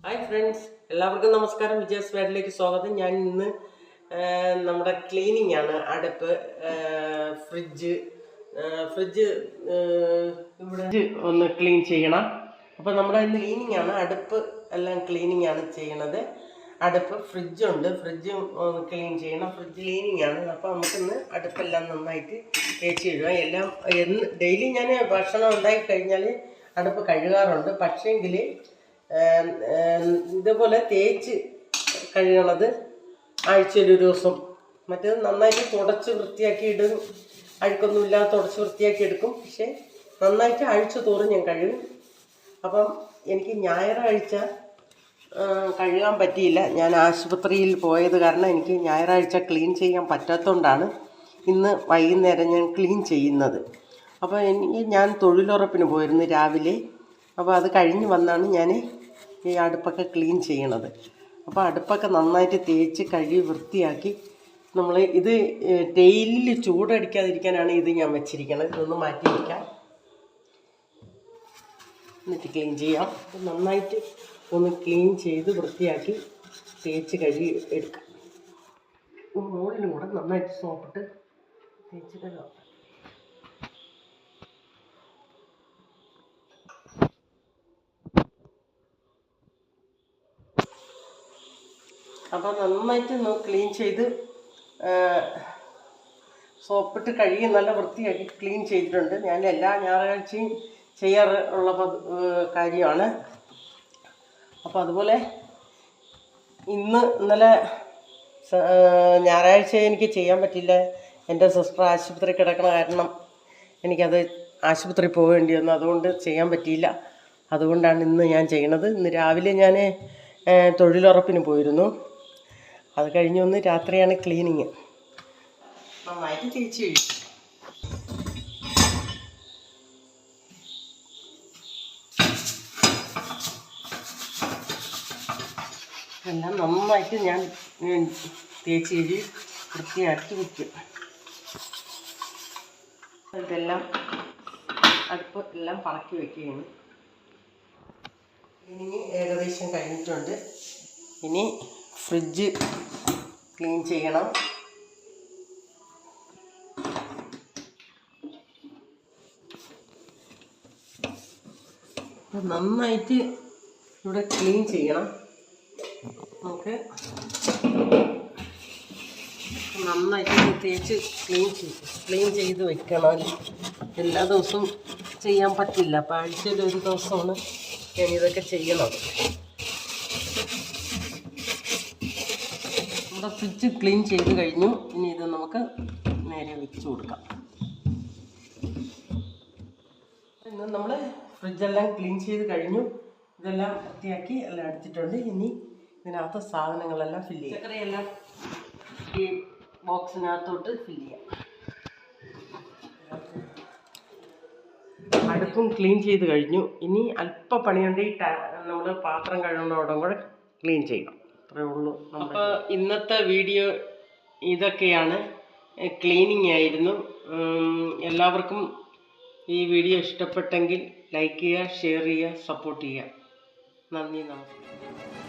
Hi friends, എല്ലാവർക്കും നമസ്കാരം. വിജയസ് വേഡിലേക്ക് സ്വാഗതം. ഞാൻ ഇന്ന് നമ്മുടെ ക്ലീനിങ് ആണ്. അടുപ്പ്, ഫ്രിഡ്ജ് ഇവിടെ ഒന്ന് ക്ലീൻ ചെയ്യണം. അപ്പോൾ നമ്മുടെ ഇന്ന് ക്ലീനിങ് ആണ്. അടുപ്പ് എല്ലാം ക്ലീനിങ് ആണ് ചെയ്യണത്. അടുപ്പ്, ഫ്രിഡ്ജുണ്ട്, ഫ്രിഡ്ജ് ഒന്ന് ക്ലീൻ ചെയ്യണം. ഫ്രിഡ്ജ് ക്ലീനിങ് ആണ്. അപ്പോൾ നമുക്കിന്ന് അടുപ്പെല്ലാം നന്നായിട്ട് തേച്ച് കഴുകാം. എല്ലാം ഡെയിലി ഞാൻ ഭക്ഷണം ഉണ്ടാക്കി കഴിഞ്ഞാൽ അടുപ്പ് കഴുകാറുണ്ട്. പക്ഷേങ്കിൽ ഇതേപോലെ തേച്ച് കഴുകണത് ആഴ്ചയിൽ ഒരു ദിവസം. മറ്റേത് നന്നായിട്ട് തുടച്ച് വൃത്തിയാക്കി ഇടും. അഴുക്കൊന്നുമില്ലാതെ തുടച്ച് വൃത്തിയാക്കി എടുക്കും. പക്ഷേ നന്നായിട്ട് ആഴ്ച തോറും ഞാൻ കഴുകും. അപ്പം എനിക്ക് ഞായറാഴ്ച കഴുകാൻ പറ്റിയില്ല. ഞാൻ ആശുപത്രിയിൽ പോയത് കാരണം എനിക്ക് ഞായറാഴ്ച ക്ലീൻ ചെയ്യാൻ പറ്റാത്തതുകൊണ്ടാണ് ഇന്ന് വൈകുന്നേരം ഞാൻ ക്ലീൻ ചെയ്യുന്നത്. അപ്പോൾ ഞാൻ തൊഴിലുറപ്പിന് പോയിരുന്നു രാവിലെ. അപ്പോൾ അത് കഴിഞ്ഞ് വന്നാണ് ഞാൻ ഈ അടുപ്പൊക്കെ ക്ലീൻ ചെയ്യണത്. അപ്പോൾ അടുപ്പൊക്കെ നന്നായിട്ട് തേച്ച് കഴുകി വൃത്തിയാക്കി നമ്മൾ ഇത് ഡെയിലി ചൂടടിക്കാതിരിക്കാനാണ് ഇത് ഞാൻ വെച്ചിരിക്കുന്നത്. ഇതൊന്ന് മാറ്റി വയ്ക്കാം, എന്നിട്ട് ക്ലീൻ ചെയ്യാം. നന്നായിട്ട് ഒന്ന് ക്ലീൻ ചെയ്ത് വൃത്തിയാക്കി തേച്ച് കഴുകി എടുക്കാം. മുകളിലും കൂടെ നന്നായിട്ട് സോപ്പിട്ട് തേച്ച് കഴുകാം. അപ്പോൾ നന്നായിട്ട് ക്ലീൻ ചെയ്ത് സോപ്പിട്ട് കഴുകി നല്ല വൃത്തിയാക്കി ക്ലീൻ ചെയ്തിട്ടുണ്ട്. ഞാൻ എല്ലാ ഞായറാഴ്ചയും ചെയ്യാറുള്ള കാര്യമാണ്. അപ്പോൾ അതുപോലെ ഇന്നലെ ഞായറാഴ്ച എനിക്ക് ചെയ്യാൻ പറ്റില്ല. എൻ്റെ സിസ്റ്റർ ആശുപത്രി കിടക്കണ കാരണം എനിക്കത് ആശുപത്രി പോകേണ്ടി വന്നു. അതുകൊണ്ട് ചെയ്യാൻ പറ്റിയില്ല. അതുകൊണ്ടാണ് ഇന്ന് ഞാൻ ചെയ്യണത്. ഇന്ന് രാവിലെ ഞാൻ തൊഴിലുറപ്പിന് പോയിരുന്നു. അത് കഴിഞ്ഞ് ഒന്ന് രാത്രിയാണ് ക്ലീനിങ്. നന്നായിട്ട് തേച്ച് കഴിയും. എല്ലാം നന്നായിട്ട് ഞാൻ തേച്ച് കഴുകി വൃത്തിയാക്കി വയ്ക്കും. ഇതെല്ലാം അടുപ്പ് എല്ലാം പറക്കി വയ്ക്കുകയാണ്. ഇനി ഏകദേശം കഴിഞ്ഞിട്ടുണ്ട്. ഇനി ഫ്രിഡ്ജ് ക്ലീൻ ചെയ്യണം. നന്നായിട്ട് ഇവിടെ ക്ലീൻ ചെയ്യണം. നമുക്ക് നന്നായിട്ട് തേച്ച് ക്ലീൻ ചെയ്ത് വെക്കണം. എല്ലാ ദിവസവും ചെയ്യാൻ പറ്റില്ല. അപ്പോൾ ആഴ്ചയിൽ ഒരു ദിവസമാണ് ഞാൻ ഇതൊക്കെ ചെയ്യണത്. നമ്മുടെ ഫ്രിഡ്ജ് ക്ലീൻ ചെയ്ത് കഴിഞ്ഞു. ഇനി ഇത് നമുക്ക് നേരെ വെച്ച് കൊടുക്കാം. ഇന്ന് നമ്മൾ ഫ്രിഡ്ജെല്ലാം ക്ലീൻ ചെയ്ത് കഴിഞ്ഞു. ഇതെല്ലാം വൃത്തിയാക്കി എല്ലാം എടുത്തിട്ടുണ്ട്. ഇനി ഇതിനകത്ത് സാധനങ്ങളെല്ലാം ഫില്ല് ചെയ്യാം. ചക്കരയെല്ലാം ഈ ബോക്സിനകത്തോട്ട് ഫില്ല് ചെയ്യാം. അടുപ്പും ക്ലീൻ ചെയ്ത് കഴിഞ്ഞു. ഇനി അല്പ പണിയുണ്ട്. നമ്മൾ പാത്രം കഴുകുന്നതോടും കൂടെ ക്ലീൻ ചെയ്യണം. അത്രേ ഉള്ളൂ. അപ്പോൾ ഇന്നത്തെ വീഡിയോ ഇതൊക്കെയാണ്. ക്ലീനിങ് ആയിരുന്നു. എല്ലാവർക്കും ഈ വീഡിയോ ഇഷ്ടപ്പെട്ടെങ്കിൽ ലൈക്ക് ചെയ്യുക, ഷെയർ ചെയ്യുക, സപ്പോർട്ട് ചെയ്യുക. നന്ദി, നമസ്കാരം.